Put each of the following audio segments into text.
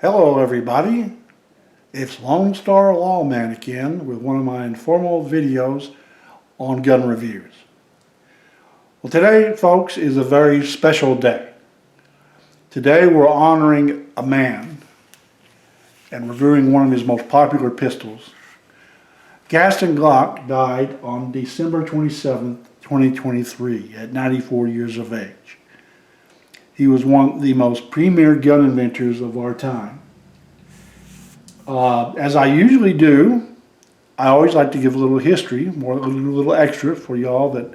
Hello everybody, it's Lone Star Lawman again with one of my informal videos on gun reviews. Well, today folks is a very special day. Today we're honoring a man and reviewing one of his most popular pistols. Gaston Glock died on December 27th, 2023 at 94 years of age. He was one of the most premier gun inventors of our time. As I usually do, I always like to give a little history, a little extra for y'all that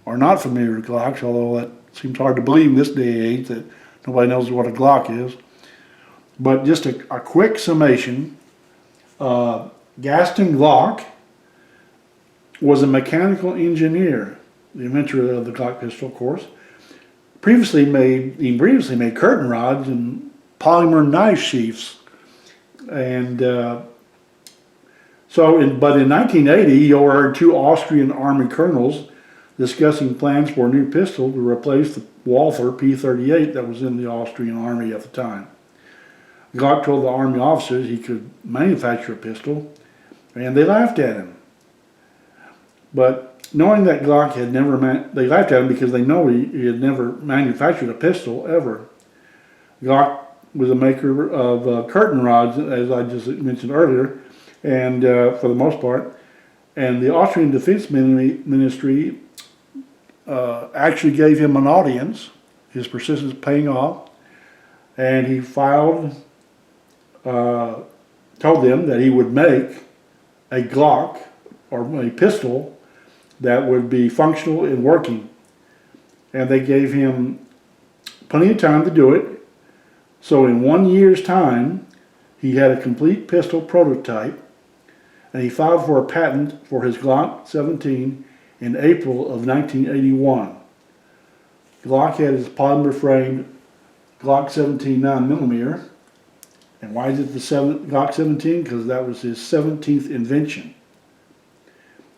are not familiar with Glocks, although that seems hard to believe in this day and age that nobody knows what a Glock is. But just a quick summation, Gaston Glock was a mechanical engineer, the inventor of the Glock pistol, of course. He previously made curtain rods and polymer knife sheaths, and but in 1980 he overheard two Austrian Army colonels discussing plans for a new pistol to replace the Walther P38 that was in the Austrian Army at the time. Glock told the Army officers he could manufacture a pistol, and they laughed at him. But knowing that Glock had never, they laughed at him because they know he had never manufactured a pistol ever. Glock was a maker of curtain rods, as I just mentioned earlier, and for the most part. And the Austrian Defense Ministry actually gave him an audience, his persistence paying off, and he told them that he would make a Glock, or a pistol, that would be functional and working. And they gave him plenty of time to do it. So in 1 year's time, he had a complete pistol prototype, and he filed for a patent for his Glock 17 in April of 1981. Glock had his polymer framed Glock 17 9mm. And why is it the Glock 17? Because that was his 17th invention.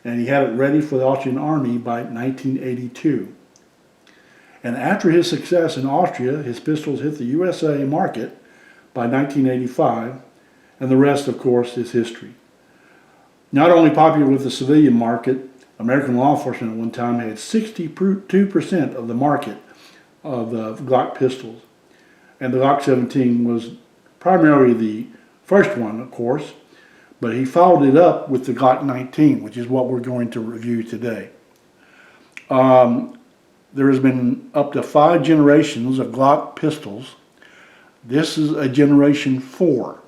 And he had it ready for the Austrian Army by 1982. And after his success in Austria, his pistols hit the USA market by 1985, and the rest, of course, is history. Not only popular with the civilian market, American law enforcement at one time had 62% of the market of the Glock pistols. And the Glock 17 was primarily the first one, of course, but he followed it up with the Glock 19, which is what we're going to review today. There has been up to 5 generations of Glock pistols. This is a generation 4.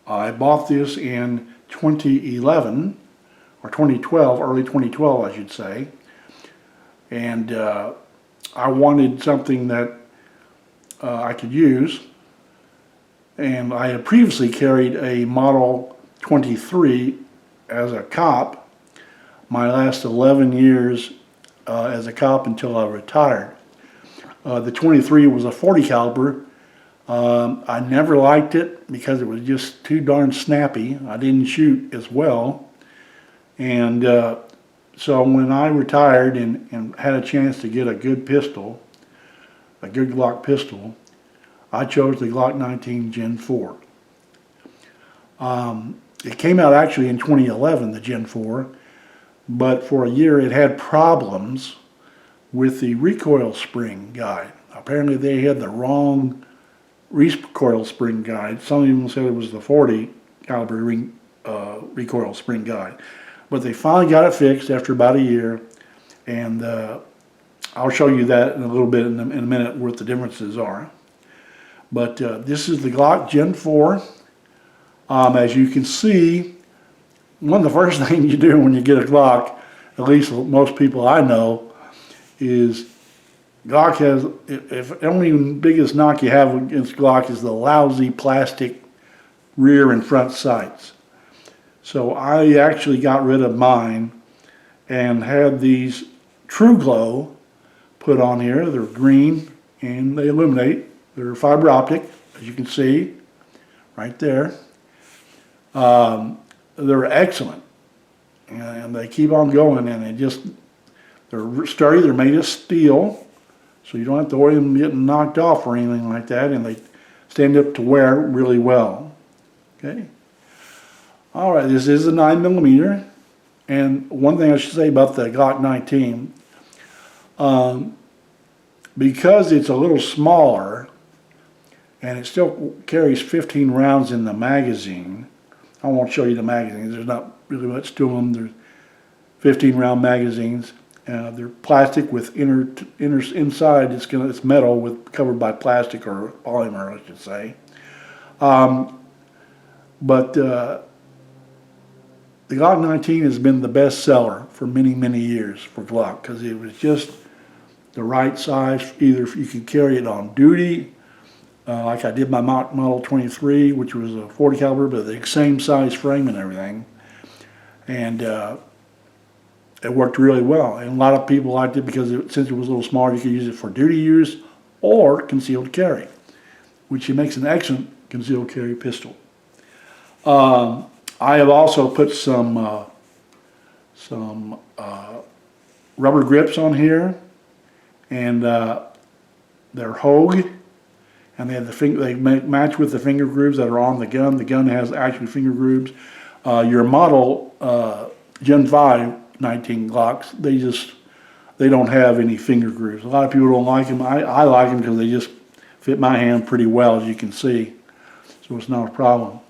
I bought this in 2011, or 2012, early 2012 I should say. And I wanted something that I could use. And I had previously carried a Model 23 as a cop my last 11 years as a cop until I retired. The 23 was a 40 caliber. I never liked it because it was just too darn snappy. I didn't shoot as well. And so when I retired and had a chance to get a good pistol, a good Glock pistol, I chose the Glock 19 Gen 4. It came out actually in 2011, the Gen 4, but for a year it had problems with the recoil spring guide. Apparently they had the wrong recoil spring guide. Some even said it was the 40 caliber recoil spring guide. But they finally got it fixed after about a year, and I'll show you that in a little bit, in a minute, what the differences are. But this is the Glock Gen 4. As you can see, one of the first things you do when you get a Glock, at least most people I know, is Glock has, if only the biggest knock you have against Glock is the lousy plastic rear and front sights. So I actually got rid of mine and had these True Glow put on here. They're green and they illuminate. They're fiber optic, as you can see right there. They're excellent, and they keep on going, and they're sturdy. They're made of steel, so you don't have to worry them getting knocked off or anything like that. And stand up to wear really well. Okay. All right, this is a 9mm, and one thing I should say about the Glock 19, because it's a little smaller, and it still carries 15 rounds in the magazine. I won't show you the magazines. There's not really much to them. There's 15 round magazines. They're plastic with inside. It's metal with covered by plastic or polymer, I should say. But the Glock 19 has been the best seller for many, many years for Glock because it was just the right size. Either you could carry it on duty, like I did my Model 23, which was a 40 caliber, but the same size frame and everything. And it worked really well. And a lot of people liked it because since it was a little smaller, you could use it for duty use or concealed carry, which makes an excellent concealed carry pistol. I have also put some rubber grips on here, and they're Hogue, and they have they match with the finger grooves that are on the gun. The gun has actually finger grooves. Your model Gen 5 19 Glocks, they don't have any finger grooves. A lot of people don't like them. I like them because they just fit my hand pretty well, as you can see, so it's not a problem.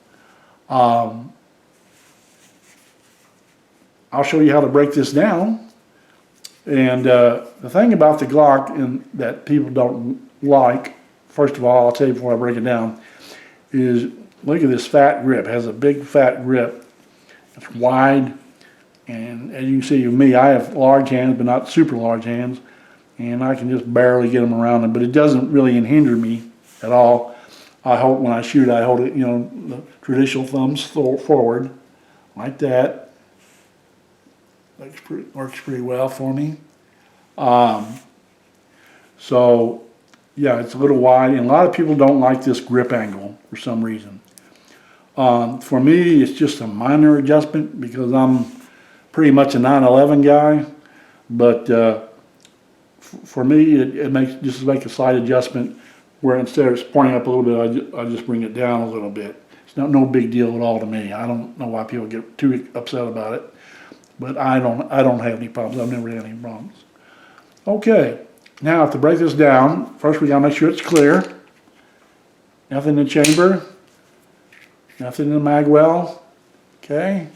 I'll show you how to break this down. And the thing about the Glock that people don't like, first of all, I'll tell you before I break it down, is look at this fat grip. It has a big fat grip. It's wide. And as you can see with me, I have large hands, but not super large hands. And I can just barely get them around it. But it doesn't really hinder me at all. When I shoot, I hold it, the traditional thumbs forward, like that. Works pretty well for me. So, yeah, it's a little wide, and a lot of people don't like this grip angle for some reason. For me, it's just a minor adjustment because I'm pretty much a 9/11 guy, but for me, it makes a slight adjustment where instead of it's pointing up a little bit, I just bring it down a little bit. It's no big deal at all to me. I don't know why people get too upset about it. But I don't have any problems. I've never had any problems. Okay, now to break this down, first we gotta make sure it's clear. Nothing in the chamber, nothing in the mag well. Okay,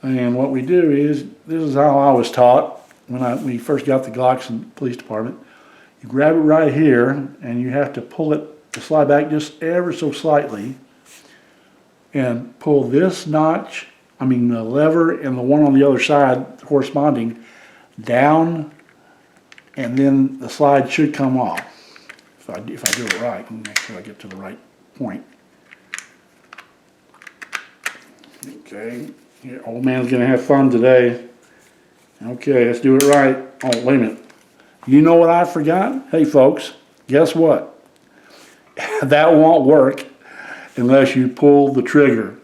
and what we do is, this is how I was taught when we first got the Glocks in the police department. You grab it right here, and you have to pull it to slide back just ever so slightly, and pull this notch. The lever and the one on the other side corresponding down, and then the slide should come off. If I do it right, and make sure I get to the right point. Okay, yeah, old man's gonna have fun today. Okay, let's do it right. Oh, wait a minute. You know what I forgot? Hey folks, guess what? That won't work unless you pull the trigger.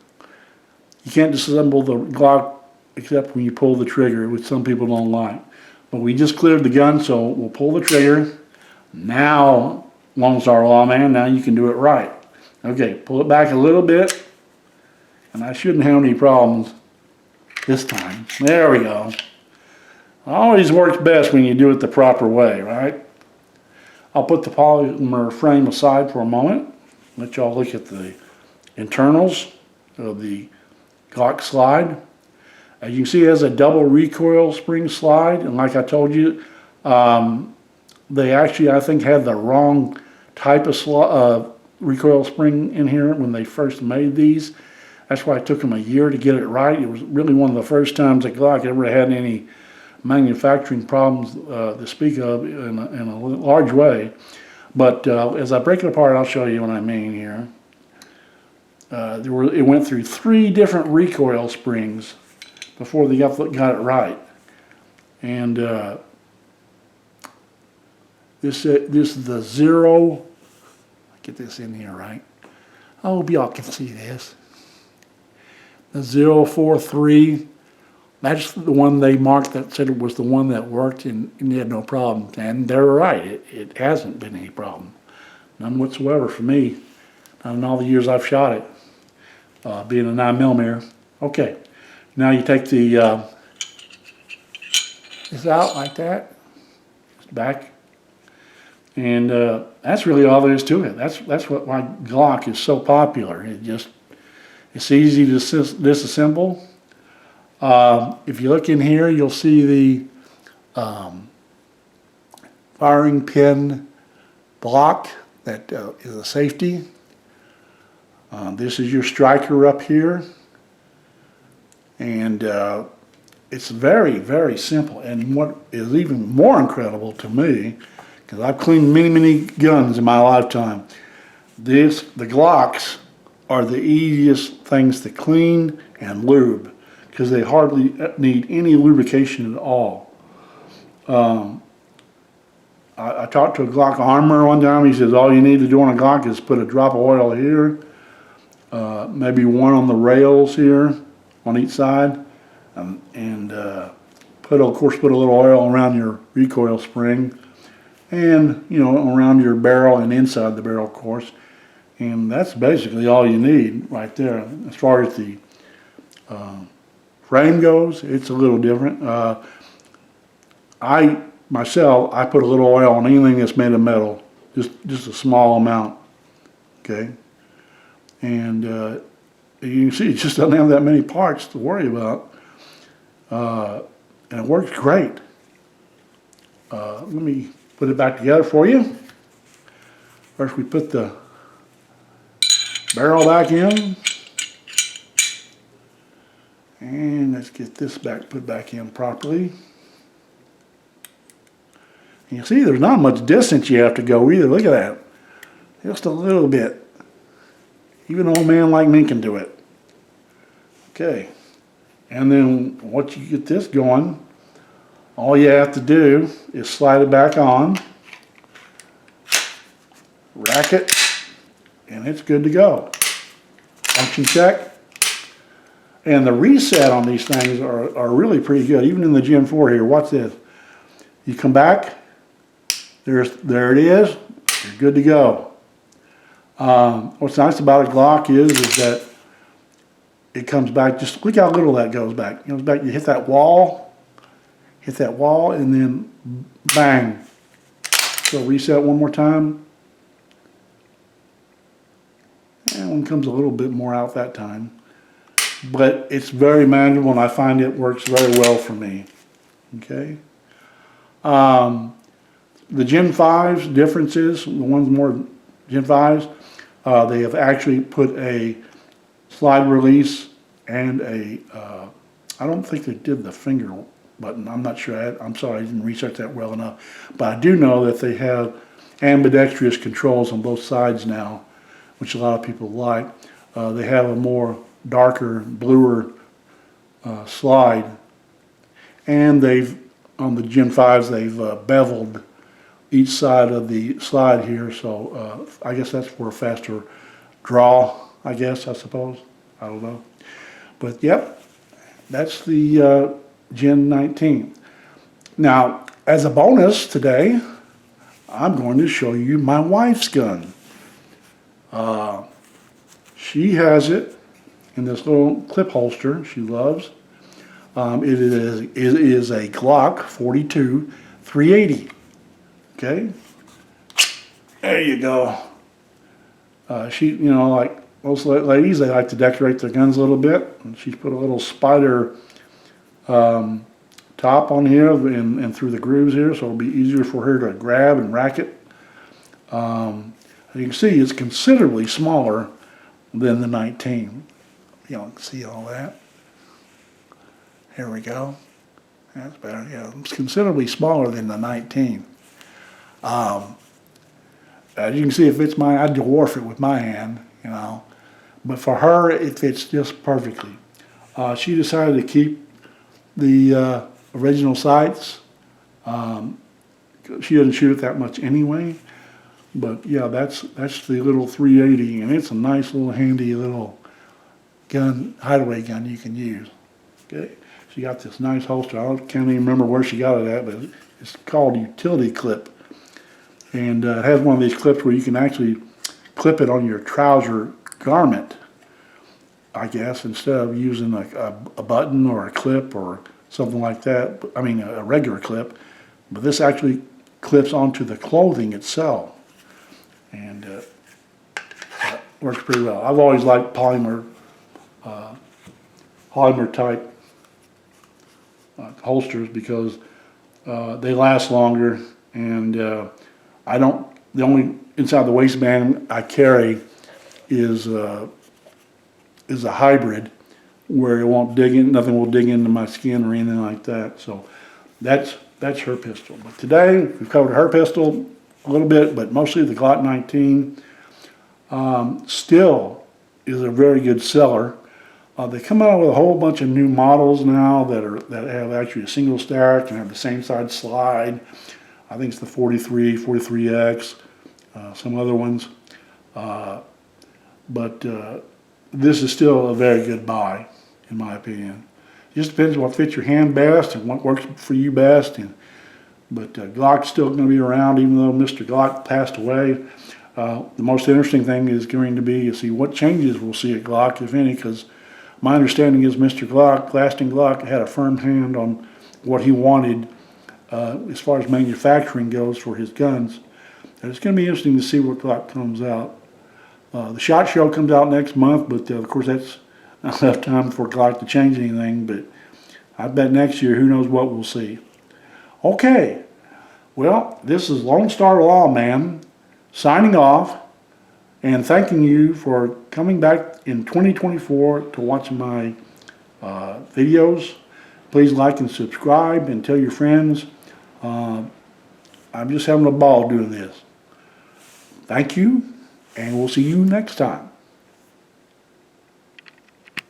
You can't disassemble the Glock except when you pull the trigger, which some people don't like. But we just cleared the gun, so we'll pull the trigger. Now, Lone Star Lawman, now you can do it right. Okay, pull it back a little bit, and I shouldn't have any problems this time. There we go. Always works best when you do it the proper way, right? I'll put the polymer frame aside for a moment. Let y'all look at the internals of the Glock slide. As you can see, it has a double recoil spring slide, and like I told you, they actually, I think, had the wrong type of recoil spring in here when they first made these. That's why it took them a year to get it right. It was really one of the first times that Glock ever had any manufacturing problems to speak of in a large way. But as I break it apart, I'll show you what I mean here. It went through 3 different recoil springs before they got it right. And this is the 0. Get this in here right. I hope y'all can see this. The 043. That's the one they marked that said it was the one that worked, and they had no problem. And they're right. It hasn't been any problem. None whatsoever for me. Not in all the years I've shot it, being a 9mm. Okay, now you take the this out like that, back, and that's really all there is to it. That's what my Glock is so popular. It's easy to disassemble. If you look in here, you'll see the firing pin block that is a safety. This is your striker up here, and it's very, very simple. And what is even more incredible to me, because I've cleaned many, many guns in my lifetime, the Glocks are the easiest things to clean and lube, because they hardly need any lubrication at all. I talked to a Glock armorer one time. He says all you need to do on a Glock is put a drop of oil here, maybe one on the rails here on each side, and put a little oil around your recoil spring, and around your barrel and inside the barrel, of course. And that's basically all you need right there. As far as the frame goes, it's a little different. I put a little oil on anything that's made of metal, just a small amount, okay? And you can see it just doesn't have that many parts to worry about, and it works great. Let me put it back together for you. First we put the barrel back in, and let's get this put back in properly. You see, there's not much distance you have to go either. Look at that. Just a little bit. Even an old man like me can do it. Okay. And then once you get this going, all you have to do is slide it back on, rack it, and it's good to go. Function check. And the reset on these things are really pretty good. Even in the Gen 4 here, watch this. You come back, there it is, you're good to go. What's nice about a Glock is that it comes back, just look how little that goes back. It goes back, you hit that wall, and then bang. So reset one more time. And one comes a little bit more out that time. But it's very manageable, and I find it works very well for me. Okay. The Gen 5's differences, the ones more Gen 5's, they have actually put a slide release and I don't think they did the finger button. I'm not sure. I'm sorry, I didn't research that well enough. But I do know that they have ambidextrous controls on both sides now, which a lot of people like. They have a more darker, bluer slide. And on the Gen 5s, they've beveled each side of the slide here, so I guess that's for a faster draw, I suppose. I don't know. But yep, that's the Gen 19. Now, as a bonus today, I'm going to show you my wife's gun. She has it in this little clip holster she loves. It is a Glock 42 380. Okay, there you go. She, like most ladies, they like to decorate their guns a little bit. And she's put a little spider top on here and through the grooves here, so it'll be easier for her to grab and rack it. As you can see, it's considerably smaller than the 19. You can see all that. Here we go. That's better. Yeah, it's considerably smaller than the 19. As you can see, it fits I dwarf it with my hand, but for her, it fits just perfectly. She decided to keep the original sights. She doesn't shoot it that much anyway, but yeah, that's the little 380, and it's a nice little handy little gun, hideaway gun you can use. Okay, she got this nice holster. I can't even remember where she got it at, but it's called utility clip. And it has one of these clips where you can actually clip it on your trouser garment, I guess, instead of using a button or a clip or something like that. I mean, a regular clip. But this actually clips onto the clothing itself. And works pretty well. I've always liked polymer type holsters because they last longer, and the only inside the waistband I carry is a hybrid where it won't dig in, nothing will dig into my skin or anything like that. So that's her pistol. But today we've covered her pistol a little bit, but mostly the Glock 19. Still is a very good seller. They come out with a whole bunch of new models now that have actually a single stack and have the same side slide. I think it's the 43, 43X, some other ones. But this is still a very good buy, in my opinion. It just depends on what fits your hand best and what works for you best. But Glock's still going to be around, even though Mr. Glock passed away. The most interesting thing is going to be to see what changes we'll see at Glock, if any, because my understanding is Mr. Glock, Gaston Glock, had a firm hand on what he wanted as far as manufacturing goes for his guns. And it's going to be interesting to see what Glock comes out. The SHOT Show comes out next month, but of course that's not enough time for Glock to change anything. But I bet next year, who knows what we'll see. Okay, well, this is Lone Star Lawman signing off and thanking you for coming back in 2024 to watch my videos. Please like and subscribe and tell your friends. I'm just having a ball doing this. Thank you, and we'll see you next time.